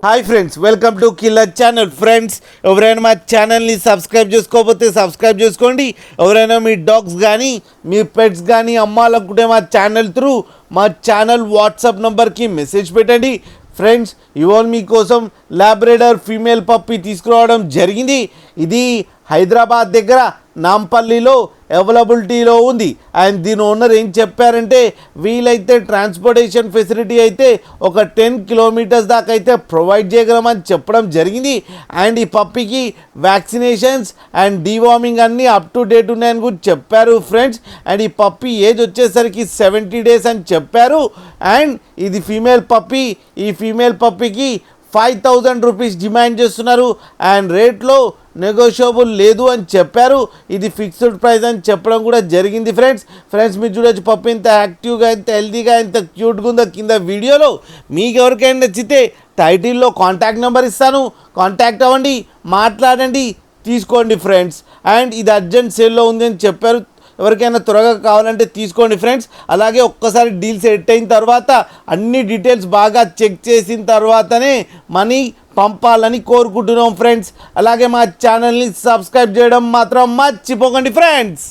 Hi friends, welcome to killer channel. Friends, ఎవరైనా మా ఛానల్ని సబ్స్క్రైబ్ చేసుకోకపోతే సబ్స్క్రైబ్ చేసుకోండి. ఎవరైనా మీ డాగ్స్ కానీ మీ పెట్స్ కానీ అమ్మాలనుకుంటే మా ఛానల్ త్రూ మా ఛానల్ వాట్సాప్ నెంబర్కి మెసేజ్ పెట్టండి. ఫ్రెండ్స్, ఇవాళ మీకోసం లాబ్రేడర్ ఫీమేల్ పప్పి తీసుకురావడం జరిగింది. ఇది హైదరాబాద్ దగ్గర నాంపల్లిలో అవైలబిలిటీలో ఉంది. అండ్ దీని ఓనర్ ఏం చెప్పారంటే, వీలైతే ట్రాన్స్పోర్టేషన్ ఫెసిలిటీ అయితే ఒక 10 కిలోమీటర్స్ దాకా అయితే ప్రొవైడ్ చేయగలమని చెప్పడం జరిగింది. అండ్ ఈ పప్పికి వ్యాక్సినేషన్స్ అండ్ డీవార్మింగ్ అన్నీ అప్ టు డేట్ ఉన్నాయని కూడా చెప్పారు ఫ్రెండ్స్. అండ్ ఈ పప్పి ఏజ్ వచ్చేసరికి 70 డేస్ అని చెప్పారు. అండ్ ఇది ఫీమేల్ పప్పి. ఈ ఫీమేల్ పప్పికి 5,000 రూపీస్ డిమాండ్ చేస్తున్నారు. అండ్ రేట్లో నెగోషియబుల్ లేదు అని చెప్పారు. ఇది ఫిక్స్డ్ ప్రైస్ అని చెప్పడం కూడా జరిగింది ఫ్రెండ్స్ మీరు చూడొచ్చు పప్పు ఎంత యాక్టివ్గా, ఎంత హెల్తీగా, ఎంత క్యూట్గా ఉందో కింద వీడియోలో. మీకు ఎవరికైనా నచ్చితే టైటిల్లో కాంటాక్ట్ నెంబర్ ఇస్తాను, కాంటాక్ట్ అవ్వండి, మాట్లాడండి, తీసుకోండి ఫ్రెండ్స్. అండ్ ఇది అర్జెంట్ సేల్లో ఉంది అని చెప్పారు. ఎవరికైనా త్వరగా కావాలంటే తీసుకోండి ఫ్రెండ్స్. అలాగే ఒక్కసారి డీల్ సెట్ అయిన తర్వాత అన్ని డీటెయిల్స్ బాగా చెక్ చేసిన తర్వాతనే మనీ పంపాలని కోరుకుంటున్నాం ఫ్రెండ్స్. అలాగే మా ఛానల్ని సబ్స్క్రైబ్ చేయడం మాత్రం మర్చిపోకండి ఫ్రెండ్స్.